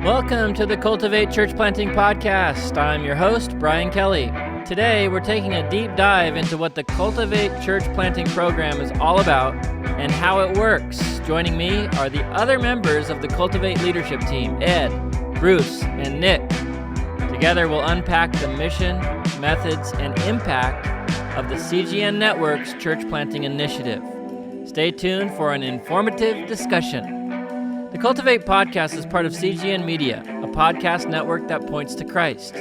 Welcome to the Cultivate Church Planting Podcast. I'm your host, Brian Kelly. Today, we're taking a deep dive into what the Cultivate Church Planting program is all about and how it works. Joining me are the other members of the Cultivate leadership team, Ed, Bruce, and Nick. Together, we'll unpack the mission, methods, and impact of the CGN Network's Church Planting Initiative. Stay tuned for an informative discussion. The Cultivate podcast is part of CGNMedia, a podcast network that points to Christ.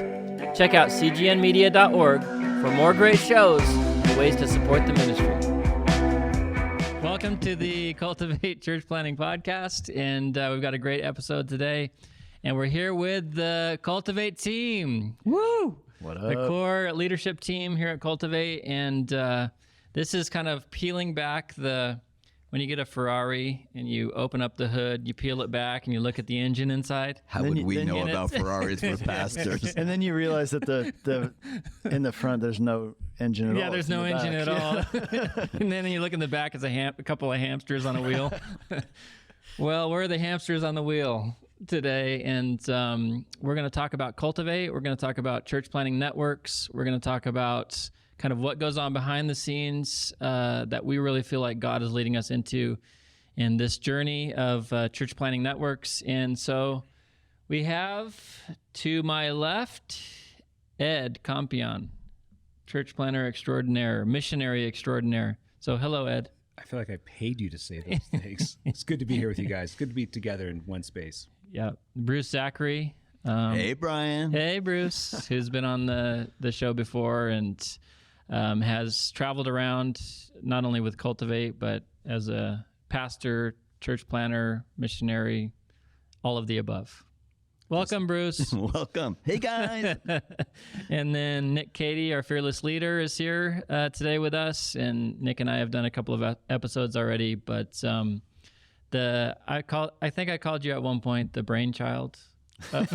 Check out CGNMedia.org for more great shows and ways to support the ministry. Welcome to the Cultivate Church Planting Podcast, and we've got a great episode today. And we're here with the Cultivate team. Woo! What up? The core leadership team here at Cultivate, and this is kind of peeling back when you get a Ferrari and you open up the hood, you peel it back and you look at the engine inside. How would we know about Ferraris for pastors? And then you realize that the in the front there's no engine at all. Yeah, there's no engine at all. And then you look in the back, it's a couple of hamsters on a wheel. Well, we're the hamsters on the wheel today, and we're going to talk about Cultivate. We're going to talk about church planting networks. We're going to talk about kind of what goes on behind the scenes that we really feel like God is leading us into in this journey of church planting networks. And so we have to my left, Ed Compion, church planter extraordinaire, missionary extraordinaire. So hello, Ed. I feel like I paid you to say those things. It's good to be here with you guys. Good to be together in one space. Yeah. Bruce Zachary. Hey, Brian. Hey, Bruce, who's been on the show before and has traveled around not only with Cultivate, but as a pastor, church planter, missionary, all of the above. Welcome, Bruce. Welcome. Hey, guys. And then Nick Cady, our fearless leader, is here today with us. And Nick and I have done a couple of episodes already, but I think I called you at one point the brainchild of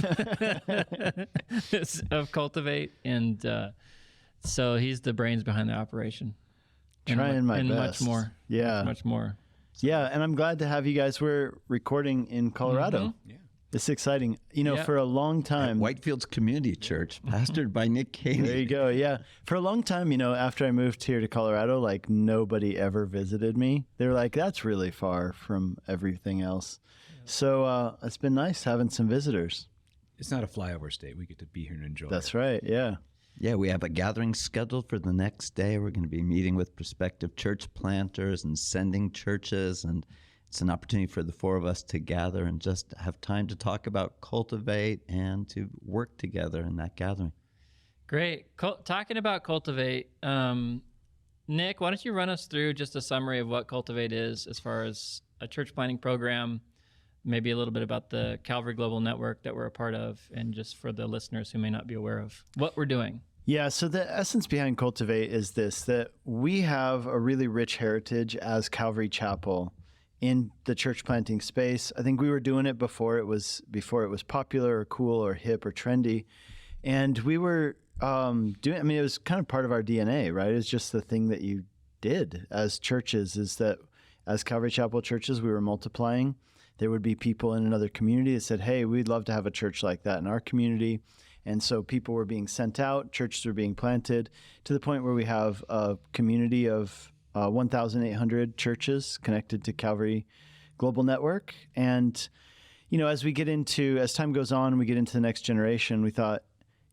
Cultivate, and so he's the brains behind the operation. Trying my best. And best. much more. Yeah. Much more. Yeah, and I'm glad to have you guys. We're recording in Colorado. Yeah. It's exciting. You know, for a long time. Whitefields Community Church, pastored by Nick Cady. There you go. Yeah. For a long time, after I moved here to Colorado, like nobody ever visited me. They were like, that's really far from everything else. Yeah. So it's been nice having some visitors. It's not a flyover state. We get to be here and enjoy That's it. right. Yeah. Yeah, we have a gathering scheduled for the next day. We're going to be meeting with prospective church planters and sending churches, and it's an opportunity for the four of us to gather and just have time to talk about Cultivate and to work together in that gathering. Great. Talking about Cultivate, Nick, why don't you run us through just a summary of what Cultivate is as far as a church planting program, maybe a little bit about the Calvary Global Network that we're a part of, and just for the listeners who may not be aware of what we're doing. Yeah, so the essence behind Cultivate is this, that we have a really rich heritage as Calvary Chapel in the church planting space. I think we were doing it before it was popular or cool or hip or trendy. And we were it was kind of part of our DNA, right? It's just the thing that you did as churches, is that as Calvary Chapel churches, we were multiplying. There would be people in another community that said, hey, we'd love to have a church like that in our community. And so people were being sent out, churches were being planted, to the point where we have a community of 1,800 churches connected to Calvary Global Network. And, as time goes on, we get into the next generation, we thought,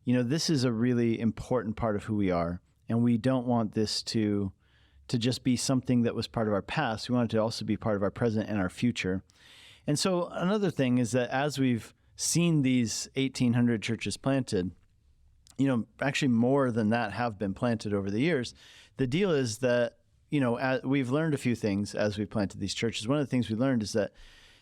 this is a really important part of who we are. And we don't want this to just be something that was part of our past. We want it to also be part of our present and our future. And so another thing is that as we've seen these 1,800 churches planted, actually more than that have been planted over the years. The deal is that, we've learned a few things as we planted these churches. One of the things we learned is that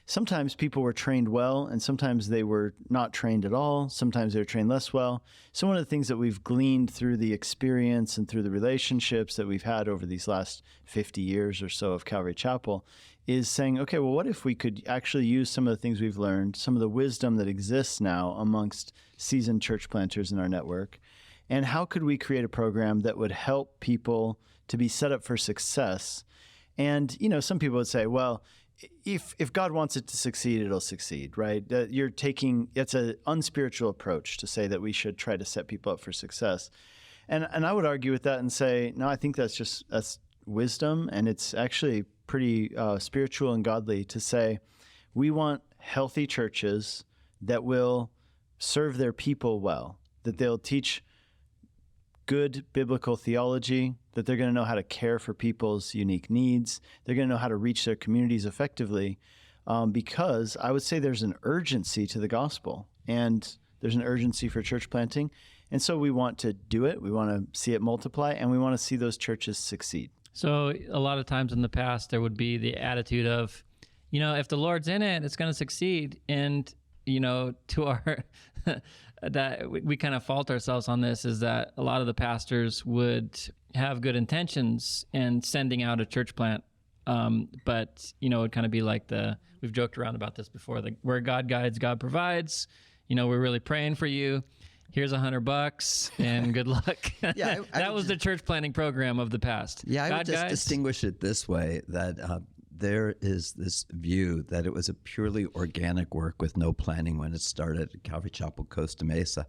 sometimes people were trained well, and sometimes they were not trained at all. Sometimes they were trained less well. So one of the things that we've gleaned through the experience and through the relationships that we've had over these last 50 years or so of Calvary Chapel is saying, okay, well, what if we could actually use some of the things we've learned, some of the wisdom that exists now amongst seasoned church planters in our network, and how could we create a program that would help people to be set up for success? And, some people would say, well, if God wants it to succeed, it'll succeed, right? It's an unspiritual approach to say that we should try to set people up for success. And I would argue with that and say, no, I think that's wisdom, and it's actually pretty spiritual and godly to say we want healthy churches that will serve their people well, that they'll teach good biblical theology, that they're going to know how to care for people's unique needs, they're going to know how to reach their communities effectively, because I would say there's an urgency to the gospel, and there's an urgency for church planting. And so we want to do it, we want to see it multiply, and we want to see those churches succeed. So a lot of times in the past, there would be the attitude of, if the Lord's in it, it's going to succeed. And, to our, that we kind of fault ourselves on this, is that a lot of the pastors would have good intentions in sending out a church plant. But, it would kind of be like we've joked around about this before, where God guides, God provides. We're really praying for you. Here's $100 and good luck. Yeah, that was the church planting program of the past. Yeah, I would just distinguish it this way, that there is this view that it was a purely organic work with no planning when it started at Calvary Chapel, Costa Mesa.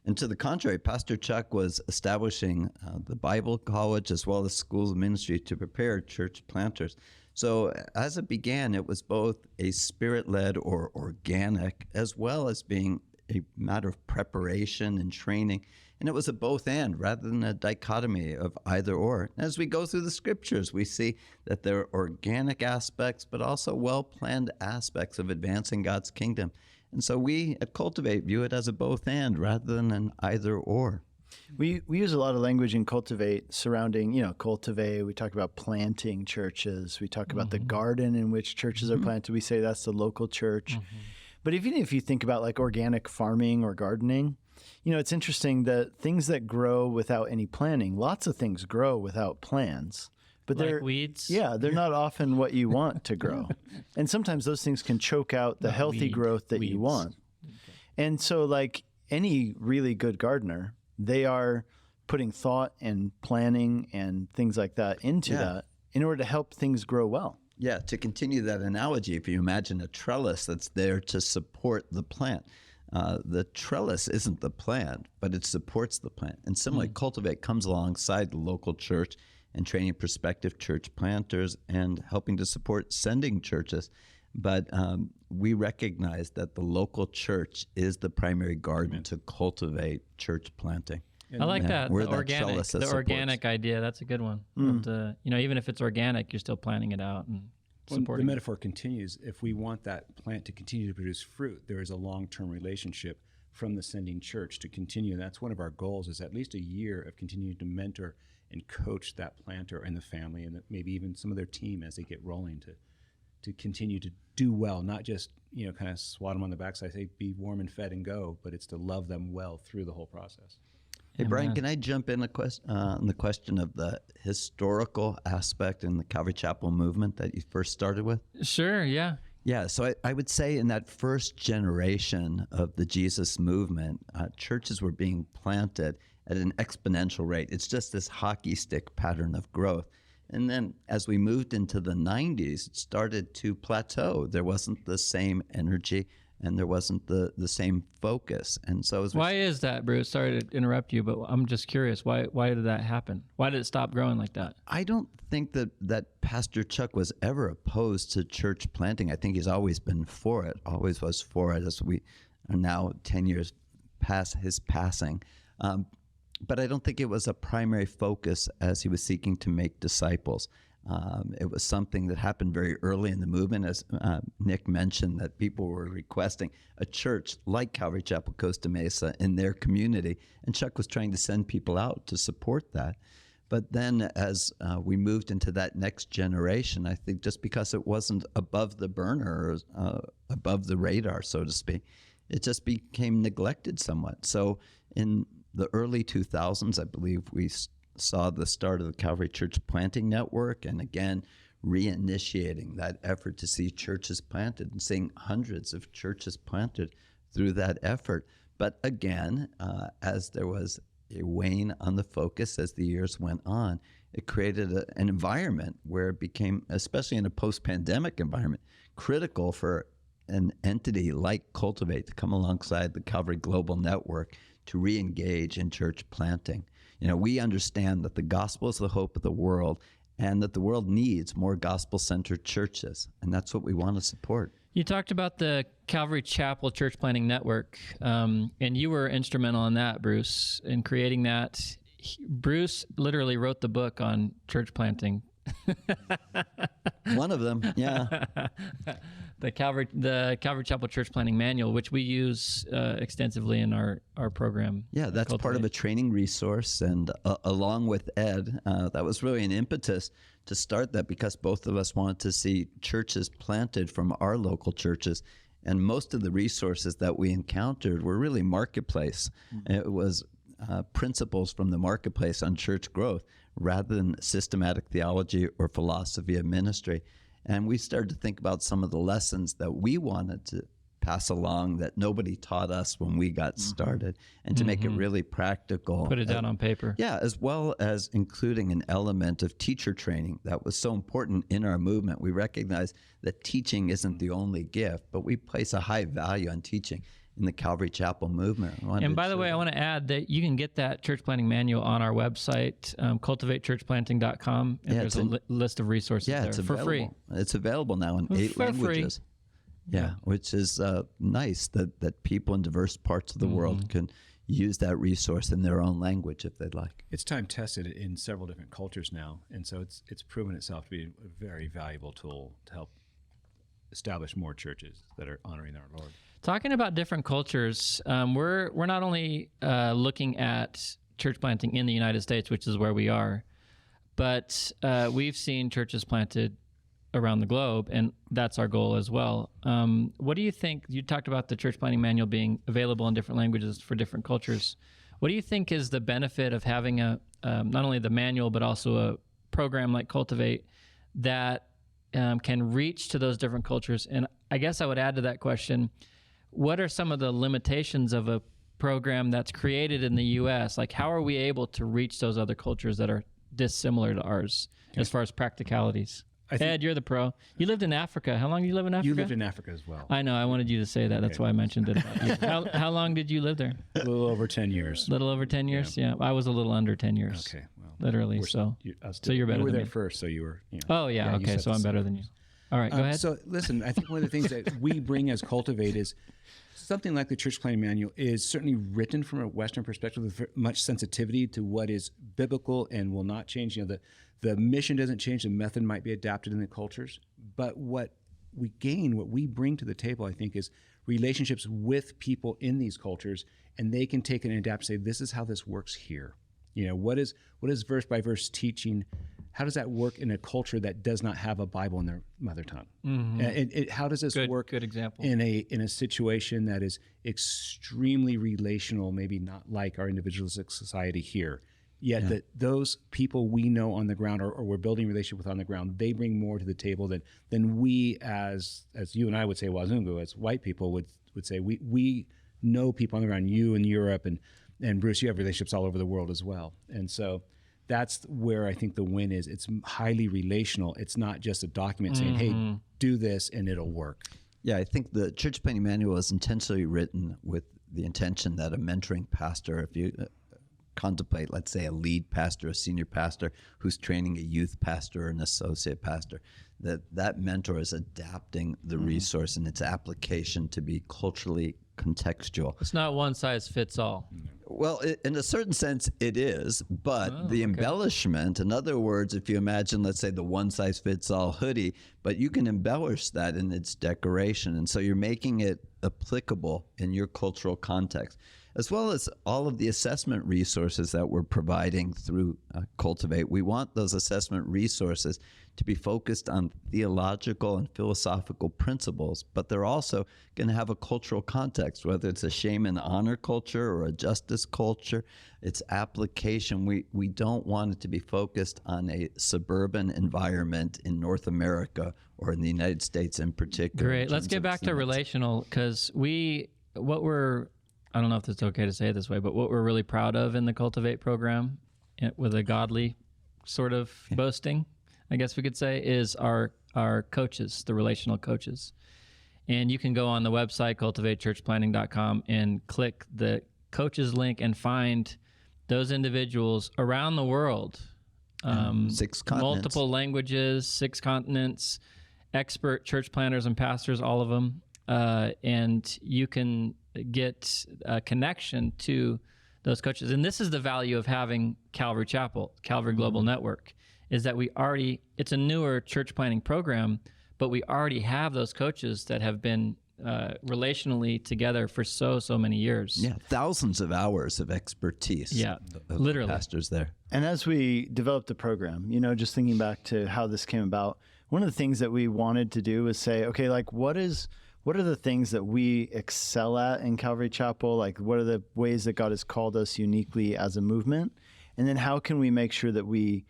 And to the contrary, Pastor Chuck was establishing the Bible College as well as schools of ministry to prepare church planters. So as it began, it was both a spirit-led or organic, as well as being a matter of preparation and training. And it was a both and rather than a dichotomy of either or. As we go through the scriptures, we see that there are organic aspects, but also well-planned aspects of advancing God's kingdom. And so we at Cultivate view it as a both and rather than an either or. We use a lot of language in Cultivate surrounding, Cultivate. We talk about planting churches. We talk about the garden in which churches are planted. We say that's the local church. But even if you think about like organic farming or gardening, it's interesting that things that grow without any planning, lots of things grow without plans. But like weeds? Yeah, they're not often what you want to grow. And sometimes those things can choke out the healthy growth that you want. Okay. And so like any really good gardener, they are putting thought and planning and things like that into that in order to help things grow well. Yeah, to continue that analogy, if you imagine a trellis that's there to support the plant, the trellis isn't the plant, but it supports the plant. And similarly, Cultivate comes alongside the local church and training prospective church planters and helping to support sending churches. But we recognize that the local church is the primary garden to cultivate church planting. I like that. The organic idea. That's a good one. But, even if it's organic, you're still planting it out and supporting the metaphor continues. If we want that plant to continue to produce fruit, there is a long-term relationship from the sending church to continue. And that's one of our goals, is at least a year of continuing to mentor and coach that planter and the family, and maybe even some of their team as they get rolling to continue to do well, not just kind of swat them on the backside, say be warm and fed and go, but it's to love them well through the whole process. Hey, Brian, can I jump in on the question of the historical aspect in the Calvary Chapel movement that you first started with? Sure, yeah. Yeah, so I would say in that first generation of the Jesus movement, churches were being planted at an exponential rate. It's just this hockey stick pattern of growth. And then as we moved into the 90s, it started to plateau. There wasn't the same energy and there wasn't the same focus. And so why is that, Bruce? Sorry to interrupt you, but I'm just curious. Why did that happen? Why did it stop growing like that? I don't think that Pastor Chuck was ever opposed to church planting. I think he's always been for it, always was for it, as we are now 10 years past his passing. But I don't think it was a primary focus as he was seeking to make disciples. It was something that happened very early in the movement, as Nick mentioned, that people were requesting a church like Calvary Chapel Costa Mesa in their community, and Chuck was trying to send people out to support that. But then as we moved into that next generation, I think just because it wasn't above the burner or above the radar, so to speak, it just became neglected somewhat. So in the early 2000s, I believe we saw the start of the Calvary Church Planting Network, and again, reinitiating that effort to see churches planted and seeing hundreds of churches planted through that effort. But again, as there was a wane on the focus as the years went on. It created an environment where it became, especially in a post-pandemic environment, critical for an entity like Cultivate to come alongside the Calvary Global Network to re-engage in church planting. We understand that the gospel is the hope of the world and that the world needs more gospel-centered churches, and that's what we want to support. You talked about the Calvary Chapel Church Planting Network, and you were instrumental in that, Bruce, in creating that. Bruce literally wrote the book on church planting. One of them, yeah. The Calvary Chapel Church Planting Manual, which we use extensively in our program. Yeah, that's Cultivate. part of a training resource. And along with Ed, that was really an impetus to start that, because both of us wanted to see churches planted from our local churches. And most of the resources that we encountered were really marketplace. Mm-hmm. It was principles from the marketplace on church growth rather than systematic theology or philosophy of ministry. And we started to think about some of the lessons that we wanted to pass along that nobody taught us when we got started, and to make it really practical. Put it down on paper. Yeah, as well as including an element of teacher training that was so important in our movement. We recognize that teaching isn't the only gift, but we place a high value on teaching in the Calvary Chapel movement. And by the way, I want to add that you can get that church planting manual on our website, cultivatechurchplanting.com, and there's a list of resources there for free. It's available now in 8 languages. Yeah, which is nice that people in diverse parts of the world can use that resource in their own language if they'd like. It's time tested in several different cultures now, and so it's proven itself to be a very valuable tool to help establish more churches that are honoring our Lord. Talking about different cultures, we're not only looking at church planting in the United States, which is where we are, but we've seen churches planted around the globe, and that's our goal as well. What do you think? You talked about the church planting manual being available in different languages for different cultures. What do you think is the benefit of having not only the manual, but also a program like Cultivate that can reach to those different cultures? And I guess I would add to that question, what are some of the limitations of a program that's created in the U.S.? Like, how are we able to reach those other cultures that are dissimilar to ours as far as practicalities? Ed, you're the pro. You lived in Africa. How long did you live in Africa? You lived in Africa as well. I know. I wanted you to say that. That's why I mentioned it about you. How long did you live there? A little over 10 years. A little over 10 years? Yeah. I was a little under 10 years. Okay. Well, literally. So you're better than me. You were there first, so you were. Oh, yeah. Okay. So I'm better than you. All right. Go ahead. So listen, I think one of the things that we bring as Cultivate is something like the Church Planting Manual is certainly written from a Western perspective with much sensitivity to what is biblical and will not change. The mission doesn't change. The method might be adapted in the cultures. But what we gain, what we bring to the table, I think, is relationships with people in these cultures, and they can take it and adapt and say, this is how this works here. What is verse by verse teaching? How does that work in a culture that does not have a Bible in their mother tongue? Mm-hmm. How does this work good example. in a situation that is extremely relational, maybe not like our individualistic society here? Yet that those people we know on the ground or we're building a relationship with on the ground, they bring more to the table than we as you and I would say, Wazungu, as white people would say. We know people on the ground, you in Europe, and Bruce, you have relationships all over the world as well. And so that's where I think the win is. It's highly relational. It's not just a document saying, hey, do this and it'll work. Yeah, I think the Church Planting Manual is intentionally written with the intention that a mentoring pastor, if you contemplate, let's say, a lead pastor, a senior pastor who's training a youth pastor or an associate pastor, that mentor is adapting the resource and its application to be culturally contextual. It's not one size fits all. Well, in a certain sense, it is, but the embellishment, in other words, if you imagine, let's say, the one-size-fits-all hoodie, but you can embellish that in its decoration, and so you're making it applicable in your cultural context, as well as all of the assessment resources that we're providing through Cultivate. We want those assessment resources to be focused on theological and philosophical principles, but they're also going to have a cultural context, whether it's a shame and honor culture or a justice culture. Its application, we don't want it to be focused on a suburban environment in North America or in the United States in particular. Great. Let's get back to relational, because what we're I don't know if it's okay to say it this way, but what we're really proud of in the Cultivate program, with a godly sort of boasting, I guess we could say, is our coaches, the relational coaches. And you can go on the website, cultivatechurchplanting.com, and click the coaches link and find those individuals around the world. 6 continents. Multiple languages, 6 continents, expert church planters and pastors, all of them. And you can get a connection to those coaches. And this is the value of having Calvary Chapel, Calvary Global Network, is that it's a newer church planting program, but we already have those coaches that have been relationally together for so many years. Yeah, thousands of hours of expertise. Yeah, of literally. Pastors there. And as we developed the program, just thinking back to how this came about, one of the things that we wanted to do was say, okay, like what are the things that we excel at in Calvary Chapel? Like what are the ways that God has called us uniquely as a movement? And then how can we make sure that we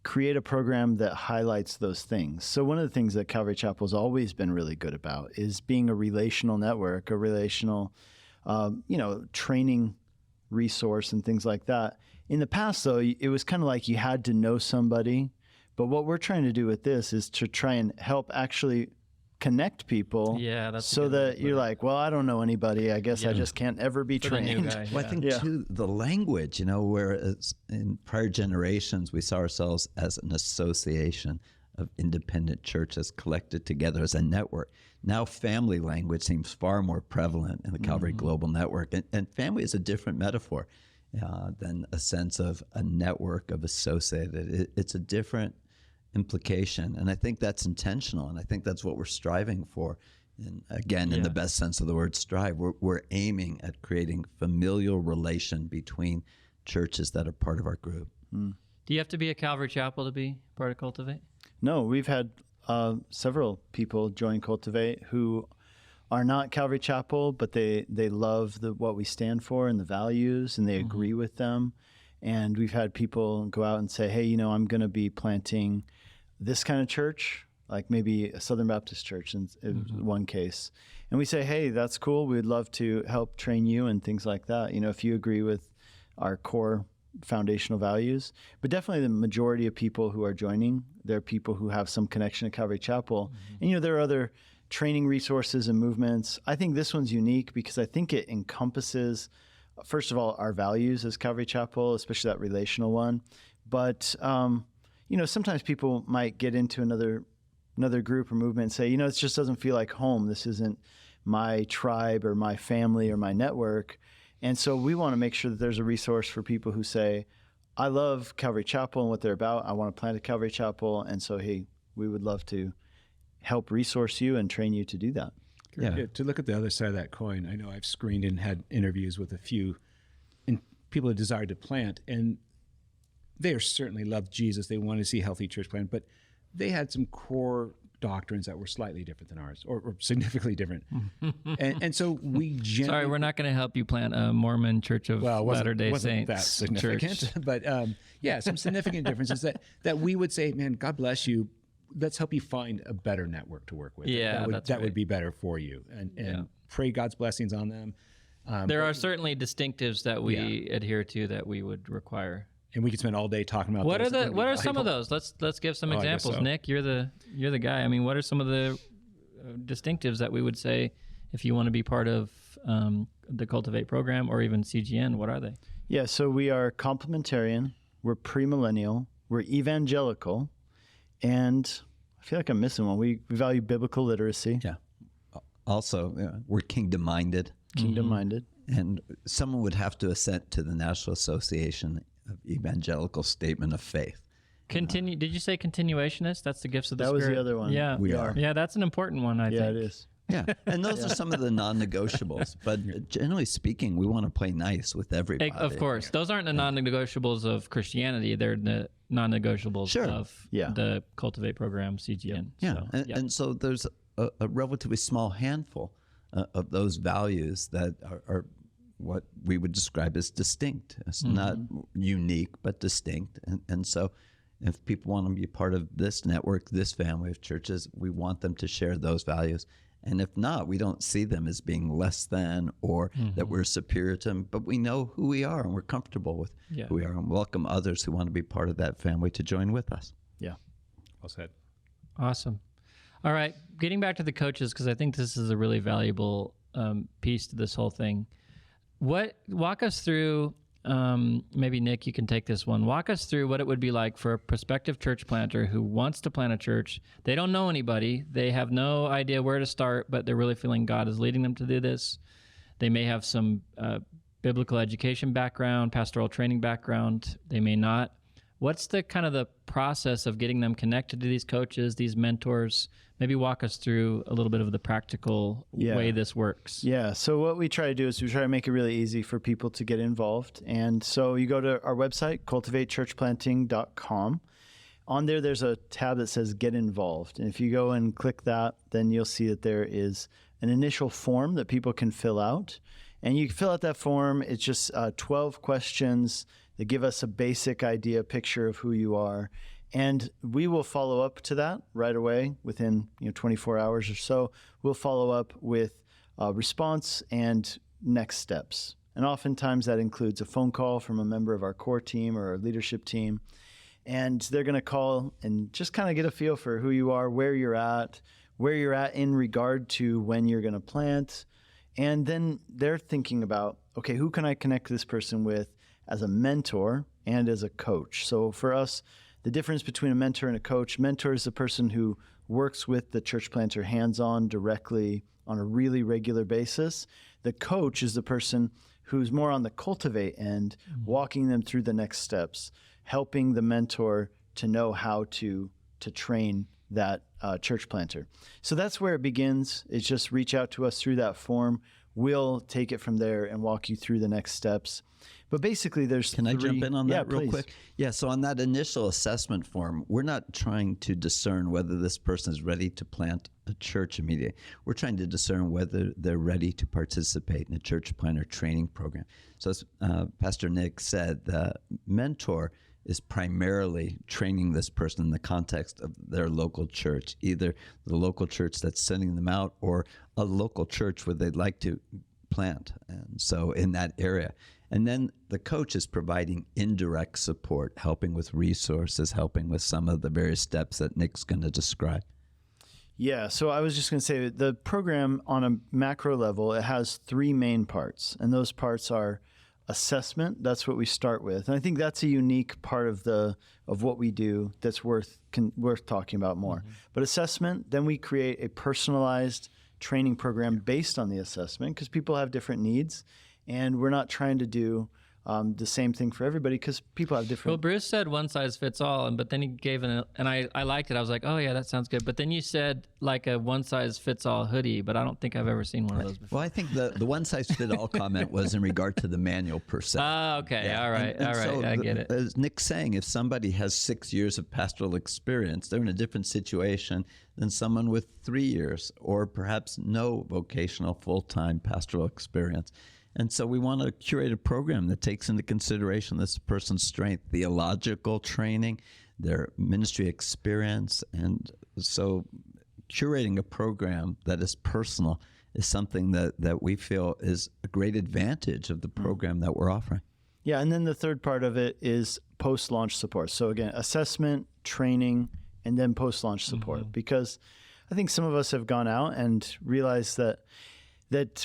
create a program that highlights those things? So one of the things that Calvary Chapel has always been really good about is being a relational network, a relational, training resource and things like that. In the past, though, it was kind of like you had to know somebody. But what we're trying to do with this is to try and help actually connect people. Yeah, that's so that you're like, well, I don't know anybody. I guess I just can't ever be For the new trained. guy, Well, I think too, the language, whereas in prior generations, we saw ourselves as an association of independent churches collected together as a network. Now family language seems far more prevalent in the Calvary Global Network. And family is a different metaphor than a sense of a network of associated. It's a different implication. And I think that's intentional. And I think that's what we're striving for. And again, in the best sense of the word strive, we're aiming at creating familial relation between churches that are part of our group. Do you have to be a Calvary Chapel to be part of Cultivate? No, we've had several people join Cultivate who are not Calvary Chapel, but they love what we stand for and the values, and they agree with them. And we've had people go out and say, hey, I'm going to be planting this kind of church, like maybe a Southern Baptist church in one case. And we say, hey, that's cool. We'd love to help train you and things like that, if you agree with our core foundational values. But definitely the majority of people who are joining, they're people who have some connection to Calvary Chapel. And, there are other training resources and movements. I think this one's unique because I think it encompasses, first of all, our values as Calvary Chapel, especially that relational one. But, sometimes people might get into another group or movement and say, it just doesn't feel like home. This isn't my tribe or my family or my network. And so we want to make sure that there's a resource for people who say, I love Calvary Chapel and what they're about. I want to plant a Calvary Chapel. And so, hey, we would love to help resource you and train you to do that. Yeah. To look at the other side of that coin, I know I've screened and had interviews with a few people who desire to plant, and they certainly loved Jesus. They wanted to see healthy church plant, but they had some core doctrines that were slightly different than ours, or significantly different. and so we generally... Sorry, we're not going to help you plant a Mormon Church of Latter-day Saints that significant, church. But some significant differences that we would say, man, God bless you. Let's help you find a better network to work with. Yeah, that would be better for you, and pray God's blessings on them. There are certainly distinctives that we adhere to that we would require. And we could spend all day talking about what are some of those? Let's give some examples. So. Nick, you're the guy. I mean, what are some of the distinctives that we would say if you want to be part of the Cultivate program or even CGN? What are they? Yeah, so we are complementarian, we're premillennial, we're evangelical, and I feel like I'm missing one. We value biblical literacy. Yeah. Also, we're kingdom-minded. Kingdom-minded. And someone would have to assent to the National Association of Evangelical Statement of Faith. Did you say continuationist? That's the gifts of the Spirit. Spirit. That was the other one. Yeah, We are. Yeah, that's an important one, I think. Yeah, it is. Yeah, and those are some of the non-negotiables. But generally speaking, we want to play nice with everybody. Of course. Those aren't the non-negotiables of Christianity. They're the non-negotiables of the Cultivate program, CGN. Yeah, and so there's a relatively small handful of those values that are what we would describe as distinct. It's not unique, but distinct. And so if people want to be part of this network, this family of churches, we want them to share those values And if not, we don't see them as being less than or that we're superior to them, but we know who we are and we're comfortable with who we are, and welcome others who want to be part of that family to join with us. Yeah. Well said. Awesome. All right, getting back to the coaches, because I think this is a really valuable piece to this whole thing. Walk us through, maybe Nick, you can take this one. Walk us through what it would be like for a prospective church planter who wants to plant a church. They don't know anybody. They have no idea where to start, but they're really feeling God is leading them to do this. They may have some biblical education background, pastoral training background. They may not. What's the kind of the process of getting them connected to these coaches, these mentors? Maybe walk us through a little bit of the practical way this works. Yeah. So what we try to do is we try to make it really easy for people to get involved. And so you go to our website, cultivatechurchplanting.com. On there, there's a tab that says Get Involved. And if you go and click that, then you'll see that there is an initial form that people can fill out. And you can fill out that form. It's just 12 questions that give us a basic idea, picture of who you are. And we will follow up to that right away within 24 hours or so. We'll follow up with a response and next steps. And oftentimes that includes a phone call from a member of our core team or our leadership team. And they're going to call and just kind of get a feel for who you are, where you're at in regard to when you're going to plant. And then they're thinking about, okay, who can I connect this person with as a mentor and as a coach? So for us, the difference between a mentor and a coach: mentor is the person who works with the church planter hands-on directly on a really regular basis. The coach is the person who's more on the cultivate end, walking them through the next steps, helping the mentor to know how to train that church planter. So that's where it begins. It's just reach out to us through that form. We'll take it from there and walk you through the next steps. But basically, there's Can I jump in on that real please. quick? Yeah, so on that initial assessment form, we're not trying to discern whether this person is ready to plant a church immediately. We're trying to discern whether they're ready to participate in a church planter training program. So as Pastor Nick said, the mentor is primarily training this person in the context of their local church, either the local church that's sending them out or a local church where they'd like to plant, and so in that area. And then the coach is providing indirect support, helping with resources, helping with some of the various steps that Nick's going to describe. Yeah, so I was just going to say the program on a macro level, it has three main parts, and those parts are assessment. That's what we start with, and I think that's a unique part of what we do that's worth talking about more. But assessment, then we create a personalized training program based on the assessment, because people have different needs. And we're not trying to do the same thing for everybody, because people have different... Well, Bruce said one size fits all, but then he gave and I liked it. I was like, oh yeah, that sounds good. But then you said like a one size fits all hoodie, but I don't think I've ever seen one of those before. Well, I think the one size fit all comment was in regard to the manual per se. Oh, okay. Yeah. All right. So I get it. As Nick's saying, if somebody has 6 years of pastoral experience, they're in a different situation than someone with 3 years or perhaps no vocational full-time pastoral experience. And so we want to curate a program that takes into consideration this person's strength, theological training, their ministry experience. And so curating a program that is personal is something that we feel is a great advantage of the program that we're offering. Yeah, and then the third part of it is post-launch support. So again, assessment, training, and then post-launch support. Because I think some of us have gone out and realized that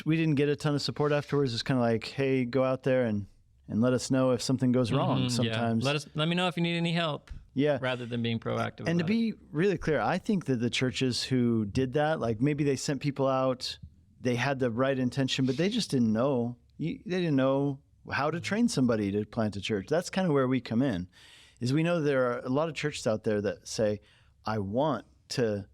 we didn't get a ton of support afterwards. It's kind of like, hey, go out there and let us know if something goes wrong sometimes. Yeah. Let me know if you need any help. Yeah. Rather than being proactive. And to be really clear, I think that the churches who did that, like maybe they sent people out, they had the right intention, but they just didn't know. They didn't know how to train somebody to plant a church. That's kind of where we come in, is we know there are a lot of churches out there that say, I want to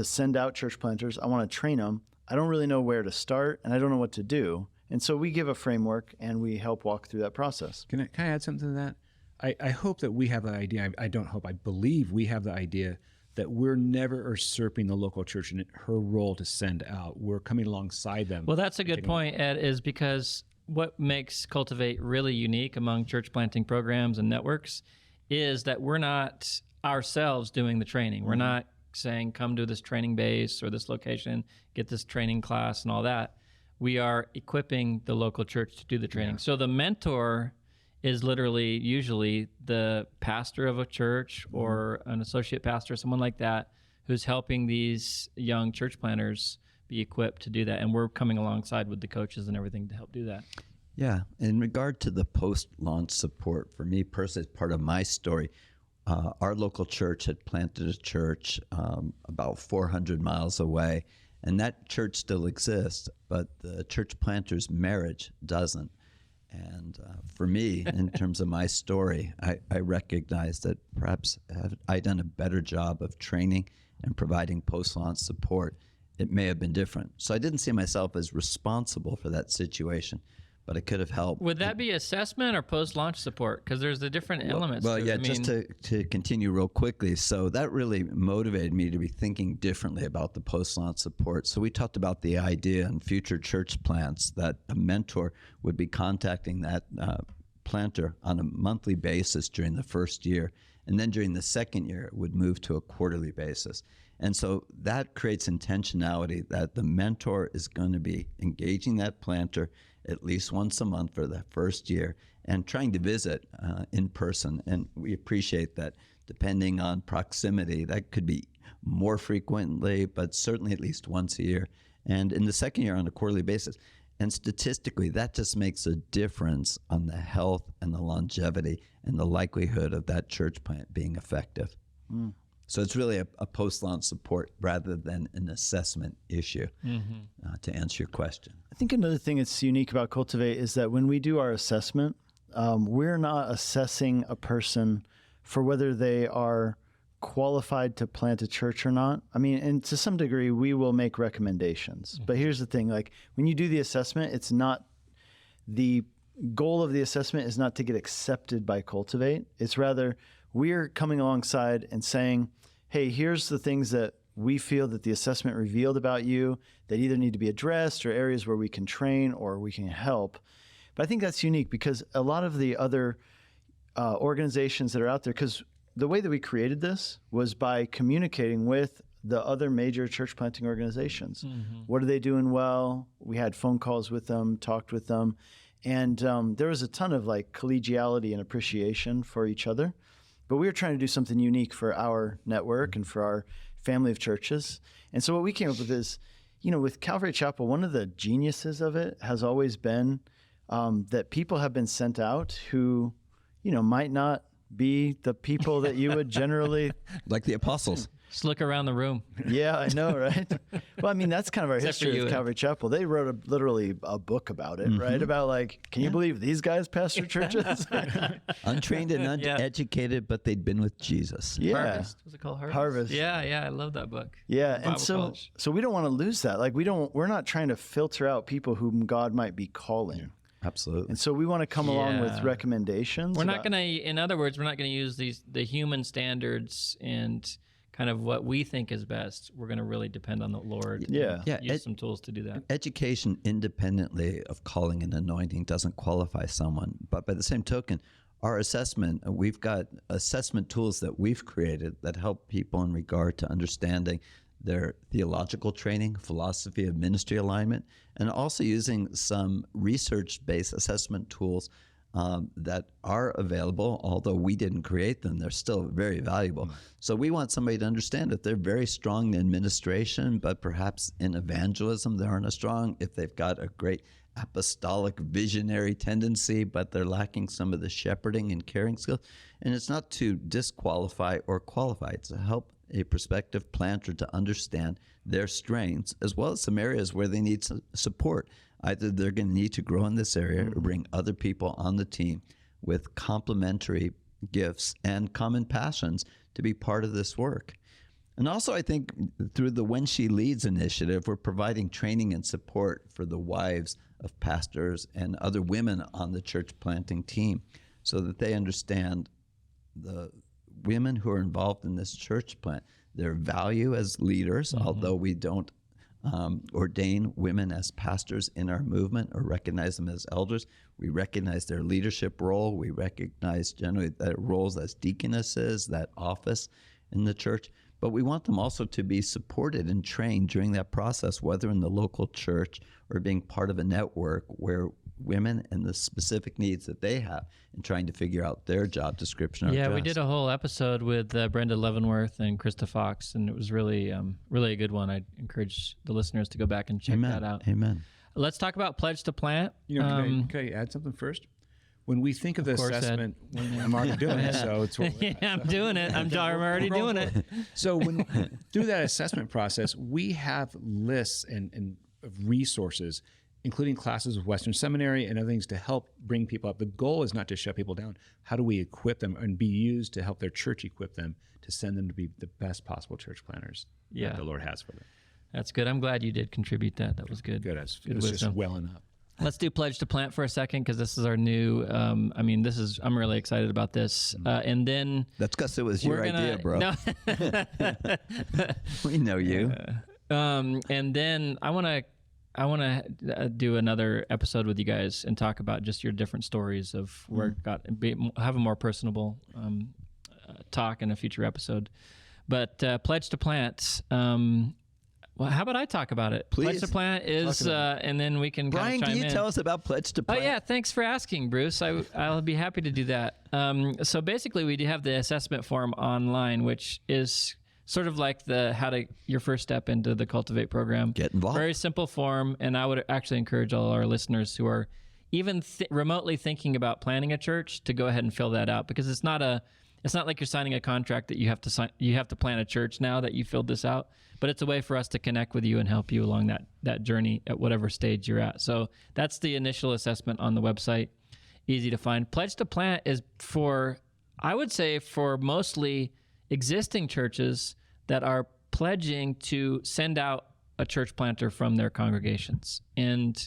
send out church planters. I want to train them. I don't really know where to start, and I don't know what to do. And so we give a framework, and we help walk through that process. Can I add something to that? I hope that we have the idea. I don't hope. I believe we have the idea that we're never usurping the local church in her role to send out. We're coming alongside them. Well, that's a good point, Ed, is because what makes Cultivate really unique among church planting programs and networks is that we're not ourselves doing the training. We're not saying, come to this training base or this location, get this training class and all that. We are equipping the local church to do the training. So the mentor is literally usually the pastor of a church or an associate pastor, someone like that, who's helping these young church planters be equipped to do that. And we're coming alongside with the coaches and everything to help do that. Yeah. In regard to the post-launch support, for me personally, it's part of my story. Our local church had planted a church about 400 miles away, and that church still exists, but the church planter's marriage doesn't. And for me, in terms of my story, I recognize that perhaps had I done a better job of training and providing post-launch support, it may have been different. So I didn't see myself as responsible for that situation, but I could have helped. Would that be assessment or post-launch support? Because there's the different elements. Well, yeah, just to continue real quickly. So that really motivated me to be thinking differently about the post-launch support. So we talked about the idea in future church plants that a mentor would be contacting that planter on a monthly basis during the first year. And then during the second year, it would move to a quarterly basis. And so that creates intentionality that the mentor is going to be engaging that planter at least once a month for the first year and trying to visit in person. And we appreciate that depending on proximity, that could be more frequently, but certainly at least once a year. And in the second year on a quarterly basis. And statistically, that just makes a difference on the health and the longevity and the likelihood of that church plant being effective. So it's really a post-launch support rather than an assessment issue, to answer your question. I think another thing that's unique about Cultivate is that when we do our assessment, we're not assessing a person for whether they are qualified to plant a church or not. I mean, and to some degree, we will make recommendations. But here's the thing, like when you do the assessment, it's not the goal of the assessment is not to get accepted by Cultivate. It's rather we're coming alongside and saying, hey, here's the things that we feel that the assessment revealed about you that either need to be addressed or areas where we can train or we can help. But I think that's unique because a lot of the other organizations that are out there, because the way that we created this was by communicating with the other major church planting organizations. What are they doing well? We had phone calls with them, talked with them. And there was a ton of like collegiality and appreciation for each other. But we were trying to do something unique for our network and for our family of churches. And so what we came up with is, you know, with Calvary Chapel, one of the geniuses of it has always been that people have been sent out who, you know, might not be the people that you would generally... Like the apostles. Just look around the room. Yeah, I know, right? Well, I mean, that's kind of our Except for history you, of Calvary Chapel. They wrote literally a book about it, right? About like, can you believe these guys pastor churches? Untrained and uneducated, but they'd been with Jesus. Yeah. Harvest. Was it called Harvest? Harvest. Yeah, I love that book. Yeah, Bible and so college. so we don't want to lose that. Like we're not trying to filter out people whom God might be calling. Absolutely. And so we want to come along with recommendations. We're not going to, in other words, we're not going to use the human standards and kind of what we think is best. We're going to really depend on the Lord. Yeah. And use some tools to do that. Education independently of calling and anointing doesn't qualify someone. But by the same token, our assessment, we've got assessment tools that we've created that help people in regard to understanding their theological training, philosophy of ministry alignment, and also using some research-based assessment tools that are available. Although we didn't create them, they're still very valuable. So we want somebody to understand if they're very strong in administration, but perhaps in evangelism they aren't as strong, if they've got a great apostolic visionary tendency, but they're lacking some of the shepherding and caring skills. And it's not to disqualify or qualify, it's to help a prospective planter to understand their strengths as well as some areas where they need support. Either they're going to need to grow in this area or bring other people on the team with complementary gifts and common passions to be part of this work. And also, I think through the When She Leads initiative, we're providing training and support for the wives of pastors and other women on the church planting team so that they understand the women who are involved in this church plant, their value as leaders, although we don't ordain women as pastors in our movement or recognize them as elders. We recognize their leadership role. We recognize generally their roles as deaconesses, that office in the church. but we want them also to be supported and trained during that process, whether in the local church or being part of a network where women and the specific needs that they have in trying to figure out their job description are Yeah, we addressed. did a whole episode with Brenda Leavenworth and Krista Fox, and it was really a good one. I'd encourage the listeners to go back and check Amen. that out. Amen. Let's talk about Pledge to Plant. Can I add something first? When we think of the course, Ed. assessment, I'm already doing it, so it's Yeah, I'm doing it. I'm already doing it. So through that assessment process, we have lists and of resources, including classes with Western Seminary and other things to help bring people up. The goal is not to shut people down. How do we equip them and be used to help their church equip them to send them to be the best possible church planters that the Lord has for them? That's good. I'm glad you did contribute that. That was good. Good. It Good was just wisdom. welling up. Let's do Pledge to Plant for a second, because this is our new. I'm really excited about this. And then That's because it was your idea, bro. No. We know you. And then I want to do another episode with you guys and talk about just your different stories of where it got. Have a more personable talk in a future episode. But Pledge to Plant. Well, how about I talk about it? Please. Pledge to Plant is, and then we can Brian, kind of can chime you in. tell us about Pledge to Oh Plant? yeah, thanks for asking, Bruce. I'll be happy to do that. So basically, we do have the assessment form online, which is sort of like your first step into the Cultivate program. Get involved. Very simple form, and I would actually encourage all our listeners who are even remotely thinking about planning a church to go ahead and fill that out, because it's not like you're signing a contract that you have to sign. You have to plant a church now that you filled this out, but it's a way for us to connect with you and help you along that journey at whatever stage you're at. So that's the initial assessment on the website. Easy to find. Pledge to Plant is I would say for mostly existing churches that are pledging to send out a church planter from their congregations. And,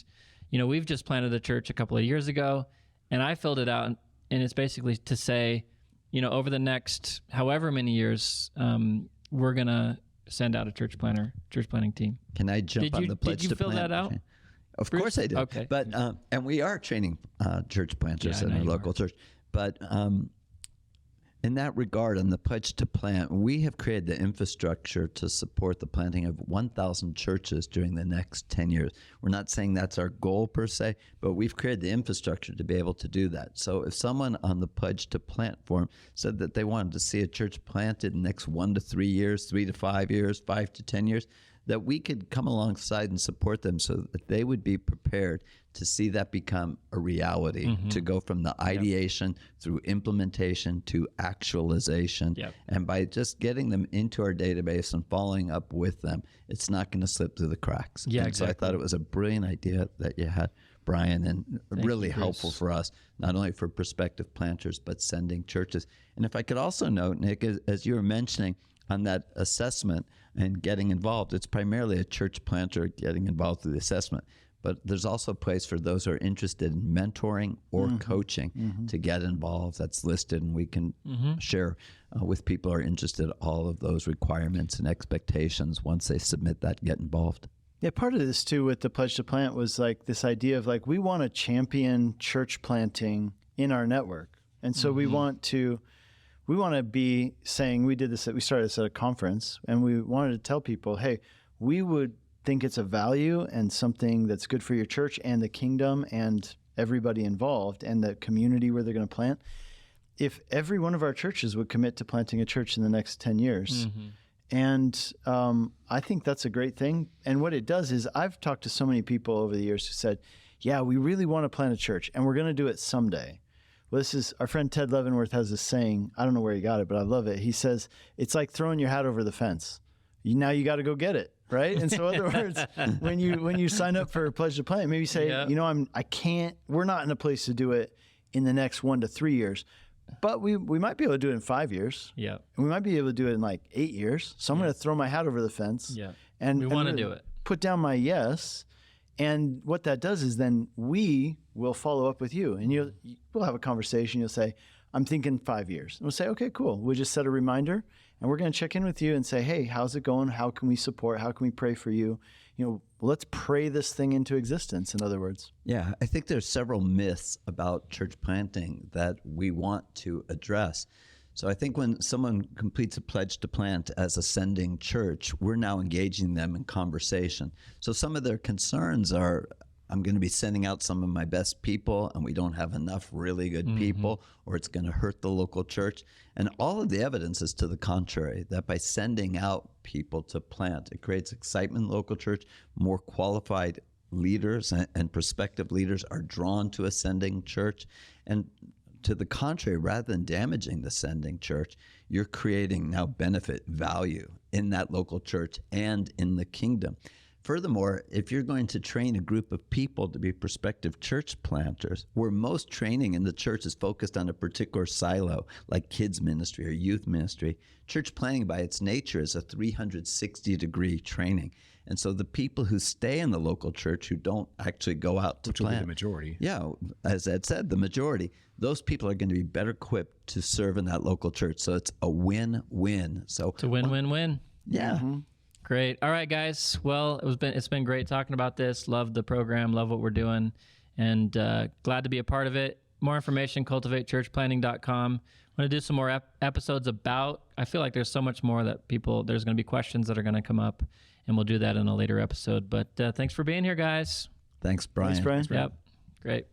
we've just planted a church a couple of years ago, and I filled it out, and it's basically to say, over the next however many years, we're going to send out a church planting team. Can I jump on the Pledge Did you to fill Plant? that out? Of Bruce? course I did. Okay. But and we are training church planters Yeah, I in know our you local church. But in that regard, on the Pledge to Plant, we have created the infrastructure to support the planting of 1,000 churches during the next 10 years. We're not saying that's our goal per se, but we've created the infrastructure to be able to do that. So if someone on the Pledge to Plant form said that they wanted to see a church planted in the next 1 to 3 years, 3 to 5 years, 5 to 10 years, that we could come alongside and support them so that they would be prepared to see that become a reality, to go from the ideation through implementation to actualization. Yep. And by just getting them into our database and following up with them, it's not going to slip through the cracks. Yeah, and So I exactly. thought it was a brilliant idea that you had, Brian, and really you, helpful Bruce. for us, not only for prospective planters, but sending churches. And if I could also note, Nick, as you were mentioning on that assessment and getting involved, it's primarily a church planter getting involved through the assessment. But there's also a place for those who are interested in mentoring or coaching to get involved. That's listed, and we can share with people who are interested all of those requirements and expectations once they submit that, get involved. Yeah, part of this too with the Pledge to Plant was like this idea of like we want to champion church planting in our network. And so we want to be saying, we started this at a conference, and we wanted to tell people, hey, we would think it's a value and something that's good for your church and the kingdom and everybody involved and the community where they're going to plant, if every one of our churches would commit to planting a church in the next 10 years. And I think that's a great thing. And what it does is I've talked to so many people over the years who said, yeah, we really want to plant a church and we're going to do it someday. Well, this is our friend Ted Leavenworth has this saying. I don't know where he got it, but I love it. He says, it's like throwing your hat over the fence. Now you got to go get it. Right. And so in other words, when you sign up for a Pledge to Plant, maybe say, we're not in a place to do it in the next 1 to 3 years, but we might be able to do it in 5 years. Yeah. And we might be able to do it in like 8 years. So I'm going to throw my hat over the fence. Yeah. And We wanna really do it. Put down my yes. And what that does is then we will follow up with you, and we'll have a conversation. You'll say, I'm thinking 5 years. And we'll say, okay, cool. We'll just set a reminder, and we're going to check in with you and say, hey, how's it going? How can we support? How can we pray for you? Let's pray this thing into existence, in other words. Yeah, I think there's several myths about church planting that we want to address. So I think when someone completes a pledge to plant as a sending church, we're now engaging them in conversation. So some of their concerns are, I'm going to be sending out some of my best people and we don't have enough really good people, or it's going to hurt the local church. And all of the evidence is to the contrary, that by sending out people to plant, it creates excitement in the local church. More qualified leaders and prospective leaders are drawn to a sending church. And to the contrary, rather than damaging the sending church, you're creating now benefit value in that local church and in the kingdom. Furthermore, if you're going to train a group of people to be prospective church planters, where most training in the church is focused on a particular silo, like kids ministry or youth ministry, church planting by its nature is a 360-degree training. And so the people who stay in the local church who don't actually go out to Which plant, will be the majority. Yeah, as Ed said, the majority, those people are going to be better equipped to serve in that local church. So it's a win-win. So It's a win-win-win. yeah. Great. All right, guys. Well, it's been great talking about this. Love the program. Love what we're doing. And glad to be a part of it. More information, cultivatechurchplanting.com. I'm going to do some more episodes about, I feel like there's so much more that there's going to be questions that are going to come up, and we'll do that in a later episode. But thanks for being here, guys. Thanks, Brian. Thanks, Brian. Yep. Great.